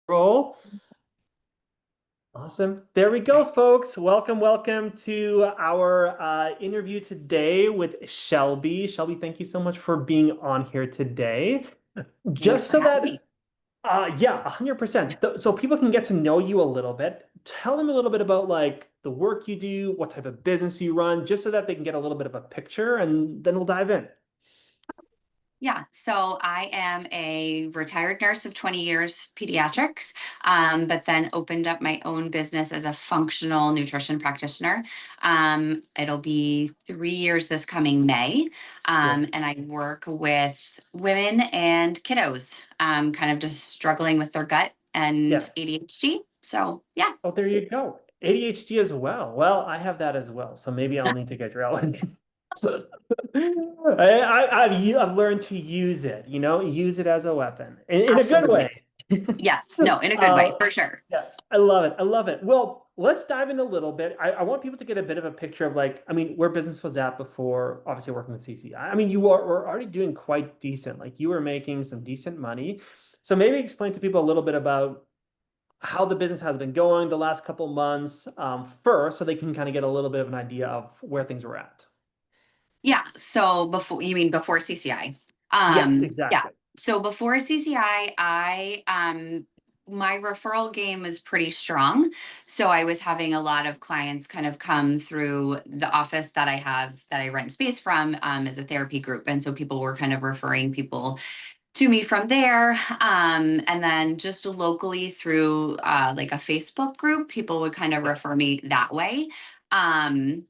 Roll. Awesome. There we go, folks. Welcome to our interview today with Shelby. Shelby, thank you so much for being on here today. Thanks Just for so having that, me. yeah, 100%. So people can get to know you a little bit. Tell them a little bit about like the work you do, what type of business you run, just so that they can get a little bit of a picture, and then we'll dive in. Yeah, so I am a retired nurse of 20 years pediatrics, but then opened up my own business as a functional nutrition practitioner. It'll be 3 years this coming May, Cool. and I work with women and kiddos, kind of just struggling with their gut Yeah. and ADHD. So yeah. Oh, there you go. ADHD as well. Well, I have that as well, so maybe I'll need to get your out. I've learned to use it, use it as a weapon in a good way. Absolutely. Yes, no, in a good way, Uh, for sure. yeah, I love it. I love it. Well, let's dive in a little bit. I want people to get a bit of a picture of like, I mean, where business was at before, obviously working with CCI. I mean, were already doing quite decent. Like you were making some decent money. So maybe explain to people a little bit about how the business has been going the last couple months first, so they can kind of get a little bit of an idea of where things were at. Yeah. So before you mean before CCI? Yes, Yeah. exactly. So before CCI, my referral game was pretty strong. So I was having a lot of clients kind of come through the office that I have that I rent space from as a therapy group. And so people were kind of referring people to me from there. And then just locally through like a Facebook group, people would kind of Yeah, refer me that way. Um,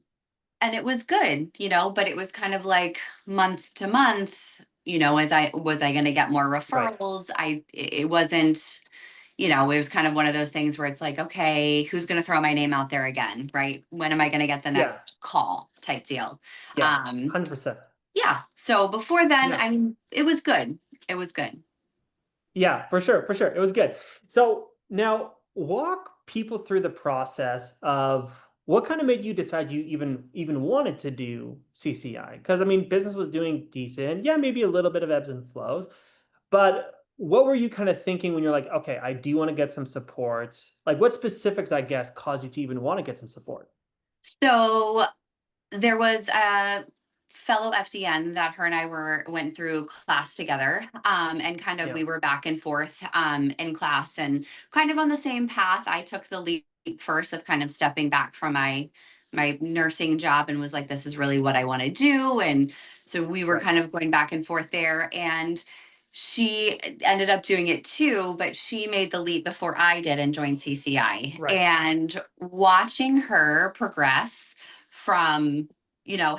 and it was good, but it was kind of like month to month, as I was I going to get more right. referrals. It wasn't, it was kind of one of those things where it's like, okay, who's going to throw my name out there again, right? When am I going to get the Yeah, next call type deal? yeah, 100%. Yeah. So before then, Yeah, it was good. It was good. yeah, for sure, for sure. It was good. So now walk people through the process of what kind of made you decide you even wanted to do CCI? Because I mean, business was doing decent. Yeah, maybe a little bit of ebbs and flows. But what were you kind of thinking when you're like, okay, I do want to get some support? Like, what specifics, I guess, caused you to even want to get some support? So there was a fellow FDN that her and I went through class together, and kind of Yeah, we were back and forth in class and kind of on the same path. I took the leap first of kind of stepping back from my nursing job and was like, this is really what I want to do. And so we were right, kind of going back and forth there. And she ended up doing it too, but she made the leap before I did and joined CCI. right. And watching her progress from,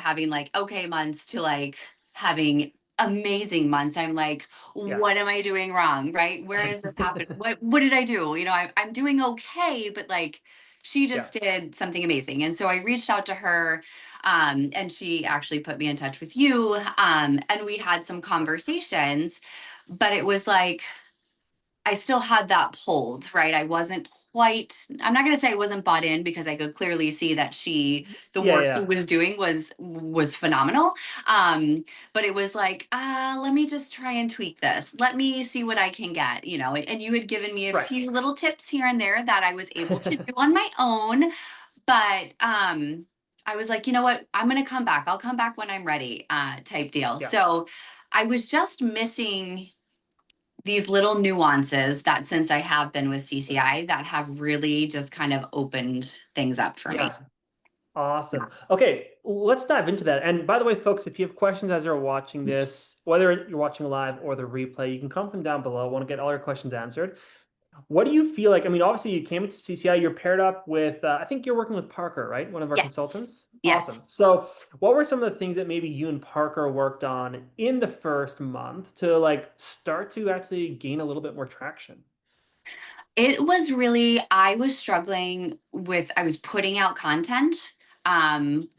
having like okay months to like having amazing months, I'm like, Yeah, what am I doing wrong? Right? Where is this happening? What did I do? I'm doing okay, but like she yeah, just did something amazing. And so I reached out to her, and she actually put me in touch with you. And we had some right. conversations, but it was like I still had that pulled, right? I wasn't quite, I'm not going to say I wasn't bought in because I could clearly see that the Yeah, work she yeah, was doing was phenomenal. But it was like, let me just try and tweak this. Let me see what I can get, and you had given me a right. few little tips here and there that I was able to do on my own. But I was like, you know what? I'm going to come back. I'll come back when I'm ready, type deal. Yeah, So I was just missing these little nuances that since I have been with CCI that have really just kind of opened things up for me. yeah. Awesome. Okay, let's dive into that. And by the way, folks, if you have questions as you're watching this, whether you're watching live or the replay, you can comment them down below. I want to get all your questions answered. What do you feel like? I mean, obviously, you came into CCI, you're paired up with, I think you're working with Parker, right? One of our Yes. consultants. Awesome. Yes. So, what were some of the things that maybe you and Parker worked on in the first month to like start to actually gain a little bit more traction? It was really, I was struggling with, I was putting out content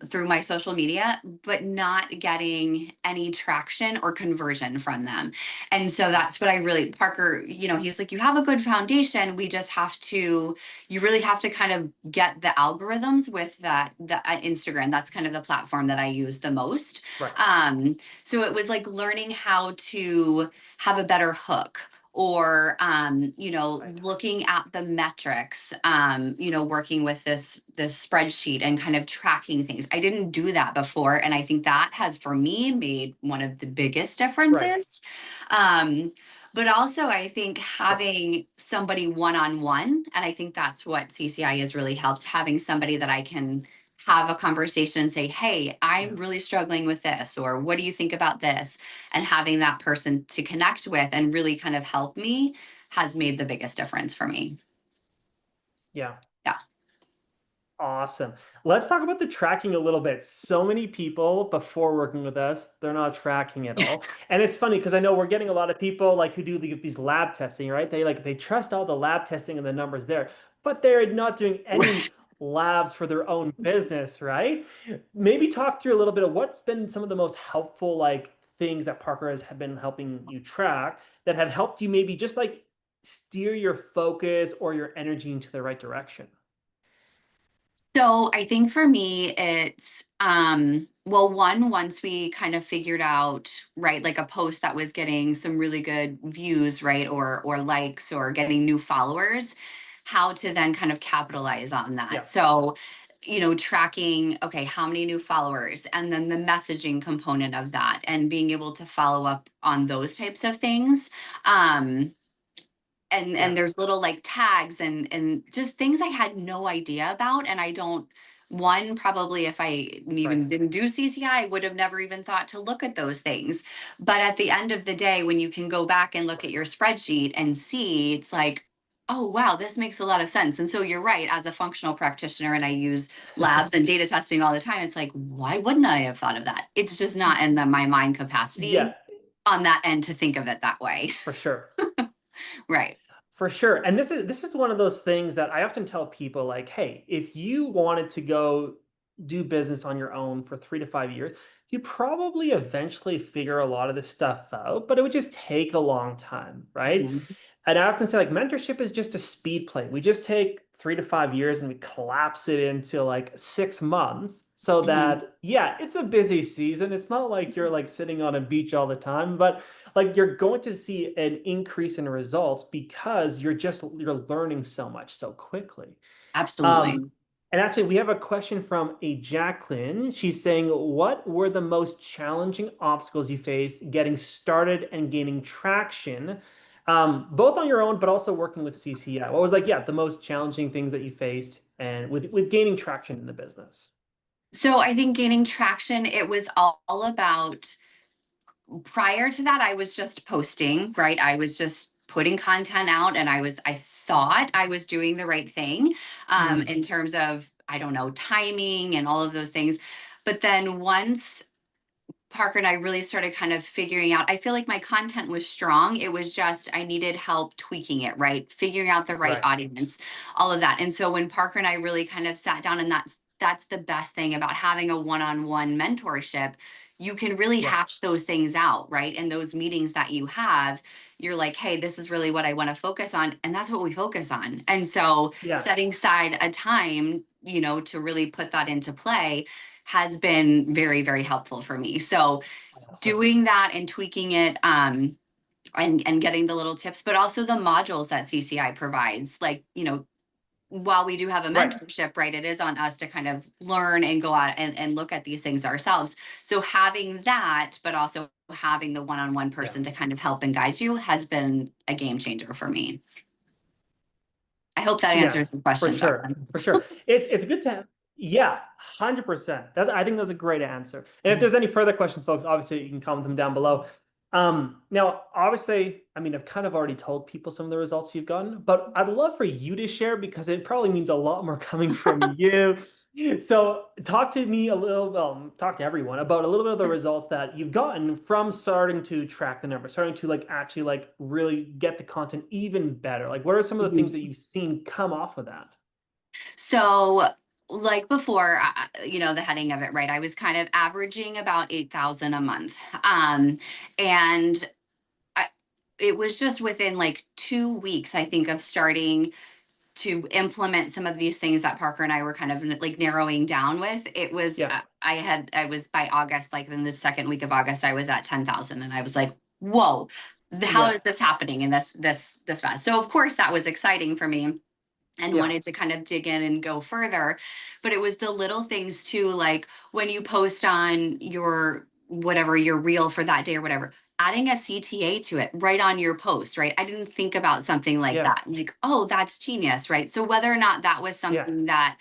through my social media, but not getting any traction or conversion from them. And so Yeah. that's what I really, Parker, he's like, you have a good foundation. We just have to, you really have to kind of get the algorithms with the Instagram. That's kind of the platform that I use the most. Right. So it was like learning how to have a better hook or Right. looking at the metrics, working with this spreadsheet and kind of tracking things. I didn't do that before, and I think that has for me made one of the biggest Right. differences. um, but also I think Right. having somebody one-on-one, and I think that's what CCI has really helped, having somebody that I can have a conversation, say, hey, I'm Yeah. really struggling with this, or what do you think about this? And having that person to connect with and really kind of help me has made the biggest difference for me. Yeah. Yeah. Awesome. Let's talk about the tracking a little bit. So many people before working with us, they're not tracking at all. And it's funny because I know we're getting a lot of people like who do these lab testing, right? They trust all the lab testing and the numbers there, but they're not doing any labs for their own business, right? Maybe talk through a little bit of what's been some of the most helpful like things that Parker has have been helping you track that have helped you maybe just like steer your focus or your energy into the right direction. So I think for me, it's once we kind of figured out, right, like a post that was getting some really good views, right, or likes or getting new followers, how to then kind of capitalize on that. Yeah. So, tracking, okay, how many new followers, and then the messaging component of that, and being able to follow up on those types of things. Um, and Yeah. there's little like tags and just things I had no idea about, and I don't one probably if I Right. even didn't do CCI, I would have never even thought to look at those things. But at the end of the day, when you can go back and look at Right. your spreadsheet and see, it's like, oh wow, this makes a lot of sense. And so you're right, as a functional practitioner, and I use labs and data testing all the time, it's like, why wouldn't I have thought of that? It's just not in my mind capacity Yeah, on that end to think of it that way. for sure. Right. For sure. And this is one of those things that I often tell people like, hey, if you wanted to go do business on your own for 3 to 5 years, you'd probably eventually figure a lot of this stuff out, but it would just take a long time, right? Mhm. And I often say like mentorship is just a speed play. We just take 3 to 5 years and we collapse it into like 6 months so Mhm. that, yeah, it's a busy season. It's not like you're like sitting on a beach all the time, but like you're going to see an increase in results because you're learning so much so quickly. Absolutely. Um, and actually, we have a question from a Jacqueline. She's saying, "What were the most challenging obstacles you faced getting started and gaining traction, both on your own, but also working with CCI? What was like, yeah, the most challenging things that you faced and with gaining traction in the business?" So I think gaining traction, it was all about, prior to that, I was just posting, right? I was just putting content out, and I thought I was doing the right thing, Mm, in terms of, I don't know, timing and all of those things. But then once Parker and I really started kind of figuring out, I feel like my content was strong. It was just I needed help tweaking it, right? Figuring out the right right. audience, all of that. And so when Parker and I really kind of sat down, and that's the best thing about having a one-on-one mentorship. You can really Yes. hatch those things out, right? And those meetings that you have, you're like, hey, this is really what I want to focus on. And that's what we focus on. And so Yes. setting aside a time, to really put that into play has been very, very helpful for me. So Awesome. doing that and tweaking it, and getting the little tips, but also the modules that CCI provides. Like, while we do have a Right. mentorship, right, it is on us to kind of learn and go out and look at these things ourselves. So having that, but also having the one-on-one Yeah. person to kind of help and guide you has been a game changer for me. I hope that Yeah, answers the for question, sure, Jonathan. for sure. It's good to have, yeah, 100%. That's I think that's a great answer. And if there's any further questions, folks, obviously you can comment them down below. Now, obviously, I mean, I've kind of already told people some of the results you've gotten, but I'd love for you to share because it probably means a lot more coming from you. So talk to me a little, well, talk to everyone about a little bit of the results that you've gotten from starting to track the numbers, starting to like actually like really get the content even better. Like, what are some of the things that you've seen come off of that? So, like before, the heading of it, right? I was kind of averaging about 8,000 a month. And I, it was just within like 2 weeks, I think, of starting to implement some of these things that Parker and I were kind of like narrowing down with. It was, Yeah. I was by August, like in the second week of August, I was at 10,000, and I was like, whoa. how Yeah. is this happening in this fast? So of course that was exciting for me and Yeah. wanted to kind of dig in and go further. But it was the little things too, like when you post on your whatever your reel for that day or whatever, adding a CTA to it right on your post, right? I didn't think about something like Yeah. that. Like, oh, that's genius, right? So whether or not that was Yeah. something that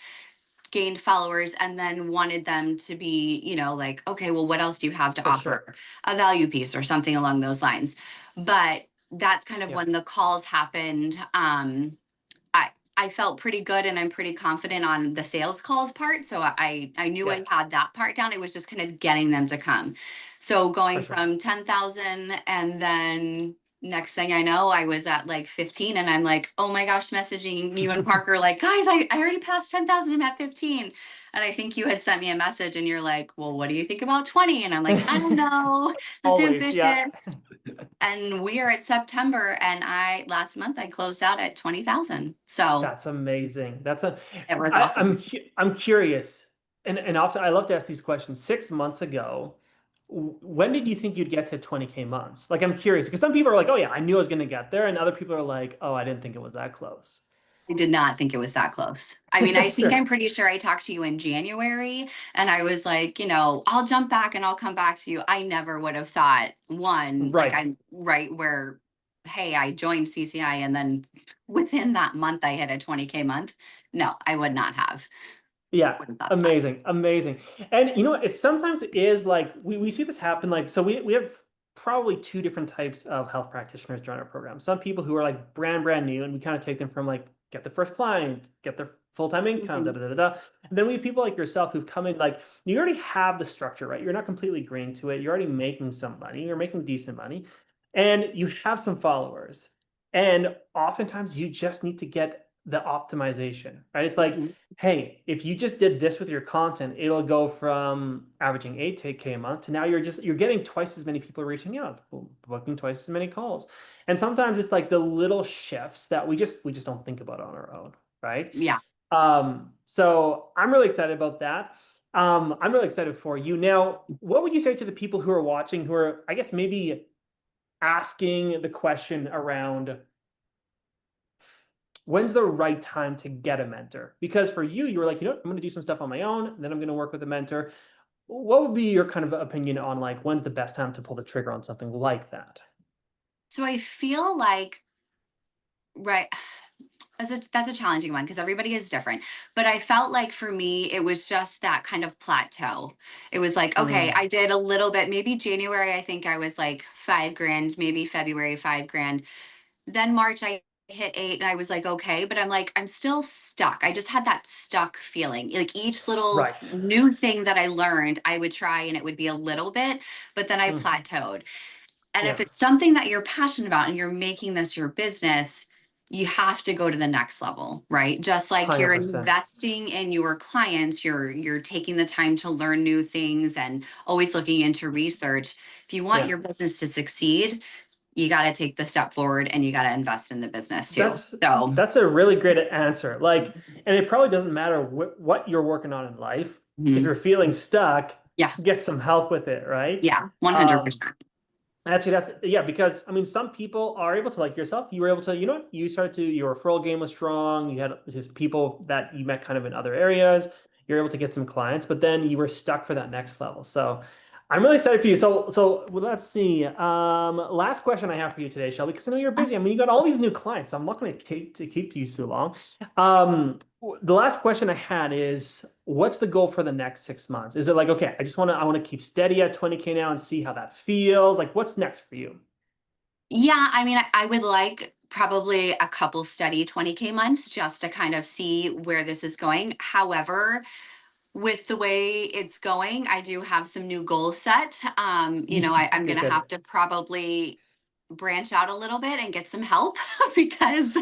gained followers and then wanted them to be, like, okay, well, what else do you have to For sure. offer? A value piece or something along those lines. But that's kind of Yeah. when the calls happened. I felt pretty good and I'm pretty confident on the sales calls part. So I knew Yeah. I had that part down. It was just kind of getting them to come. So For going sure. from 10,000 and then next thing I know, I was at like 15 and I'm like, oh my gosh, messaging you and Parker, like, guys, I already passed 10,000. I'm at 15. And I think you had sent me a message and you're like, well, what do you think about 20? And I'm like, I don't know. That's Always. Yeah. ambitious. And we are at September, and I last month I closed out at 20,000. So That's amazing. That's a. it was awesome. I'm curious, and often I love to ask these questions. 6 months ago, when did you think you'd get to 20K months? Like, I'm curious because some people are like, "Oh yeah, I knew I was going to get there," and other people are like, "Oh, I didn't think it was that close." I did not think it was that close. I mean, I think Sure. I'm pretty sure I talked to you in January and I was like, I'll jump back and I'll come back to you. I never would have thought one, like Right. I'm right where, hey, I joined CCI and then within that month I hit a 20K month. No, I would not have. Yeah, Would have thought that. amazing, amazing. And you know what? It sometimes is like we see this happen. Like, so we have probably two different types of health practitioners join our program. Some people who are like brand new, and we kind of take them from like get the first client, get their full-time income, da Mhm. da da da. Da. And then we have people like yourself who've come in like you already have the structure, right? You're not completely green to it. You're already making some money. You're making decent money, and you have some followers. And oftentimes you just need to get the optimization, right? It's like Mhm. hey, if you just did this with your content, it'll go from averaging 8K a month to now you're getting twice as many people reaching out, booking twice as many calls. And sometimes it's like the little shifts that we just don't think about on our own, right? Yeah. So I'm really excited about that. I'm really excited for you. Now, what would you say to the people who are watching who are, I guess, maybe asking the question around when's the right time to get a mentor? Because for you, you were like, you know, what, I'm going to do some stuff on my own, then I'm going to work with a mentor. What would be your kind of opinion on like when's the best time to pull the trigger on something like that? So I feel like, right. That's a challenging one because everybody is different. But I felt like for me, it was just that kind of plateau. It was like, okay, Mm, I did a little bit. Maybe January, I think I was like 5 grand, maybe February, 5 grand. Then March, I hit eight and I was like, okay, but I'm like, I'm still stuck. I just had that stuck feeling. Like each little right. new thing that I learned, I would try and it would be a little bit, but then I Mm, plateaued. And if yeah, it's something that you're passionate about and you're making this your business, you have to go to the next level, right? Just like you're 100%. investing in your clients, you're taking the time to learn new things and always looking into research. If you want Yeah. your business to succeed, you got to take the step forward and you got to invest in the business too. That's So, that's a really great answer. Like, and it probably doesn't matter what you're working on in life. If mhm. you're feeling stuck, Yeah, get some help with it, right? yeah, Um, 100%. Actually, that's yeah, because I mean, some people are able to, like yourself, you were able to, you know what, you started to, your referral game was strong. You had just people that you met kind of in other areas. You're able to get some clients, but then you were stuck for that next level. So I'm really excited for you. So well, let's see. Last question I have for you today, Shelby, because I know you're busy. I mean, you got all these new clients. I'm not going to take to keep you so long. The last question I had is, what's the goal for the next 6 months? Is it like, okay, I want to keep steady at 20K now and see how that feels? Like, what's next for you? Yeah, I mean, I would like probably a couple steady 20K months just to kind of see where this is going. However, with the way it's going, I do have some new goals set. I'm Good, going to good. have to probably branch out a little bit and get some help because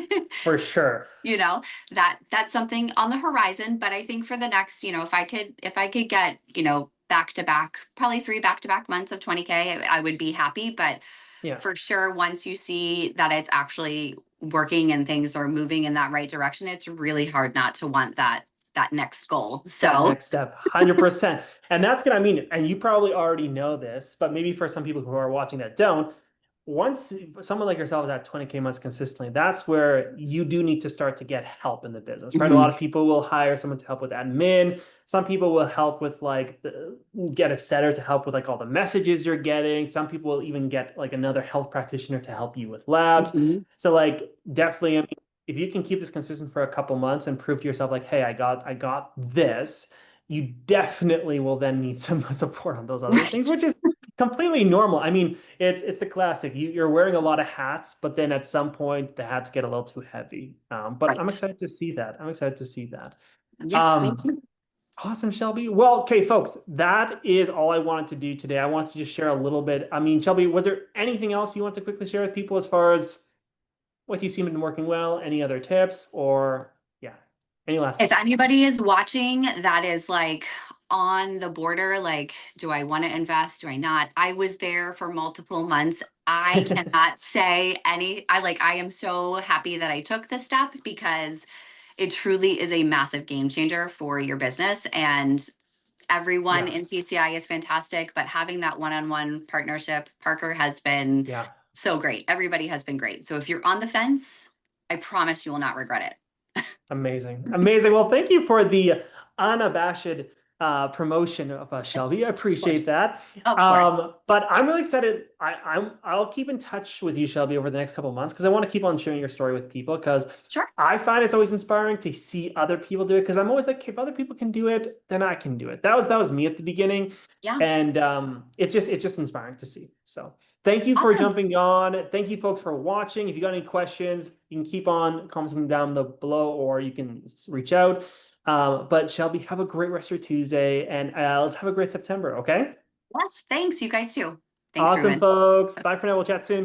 For sure. you know that's something on the horizon. But I think for the next, if I could get back to back, probably three back to back months of 20K, I would be happy. But Yeah. for sure, once you see that it's actually working and things are moving in that right direction, it's really hard not to want that next goal. That So next step, 100%. And that's gonna, I mean, and you probably already know this, but maybe for some people who are watching that don't, once someone like yourself is at 20K months consistently, that's where you do need to start to get help in the business, right? A lot Mhm. of people will hire someone to help with admin. Some people will help with like get a setter to help with like all the messages you're getting. Some people will even get like another health practitioner to help you with labs. Mhm. So like definitely, I mean, if you can keep this consistent for a couple months and prove to yourself like, hey, I got this, you definitely will then need some support on those other things, Right. which is completely normal. I mean, it's the classic. You're wearing a lot of hats, but then at some point the hats get a little too heavy. But I'm Right. excited to see that. I'm excited to see that. Yes, me Um, too. awesome, Shelby. Well, okay, folks, that is all I wanted to do today. I wanted to just share a little bit. I mean, Shelby, was there anything else you want to quickly share with people as far as what you seem to be working well? Any other tips or yeah, any last If thoughts? anybody is watching that is like on the border, like, do I want to invest? Do I not? I was there for multiple months. I cannot say I am so happy that I took this step because it truly is a massive game changer for your business. And everyone Yeah, in CCI is fantastic, but having that one on one partnership, Parker has been yeah. so great. Everybody has been great. So if you're on the fence, I promise you will not regret Amazing. Amazing. Well, thank you for the unabashed promotion of it. Shelby. I Of appreciate course. that. Of course. But I'm really excited. I'll keep in touch with you, Shelby, over the next couple of months because I want to keep on sharing your story with people because Sure. I find it's always inspiring to see other people do it because I'm always like, if other people can do it, then I can do it. That was me at the beginning, Yeah. and it's just inspiring to see. So thank you for Awesome. jumping on. Thank you, folks, for watching. If you got any questions, you can keep on commenting down below, or you can reach out. But Shelby, have a great rest of your Tuesday, and let's have a great September. Okay. Yes. Thanks. You guys too. Thanks, Awesome, Ruben. folks. Bye for now. We'll chat soon.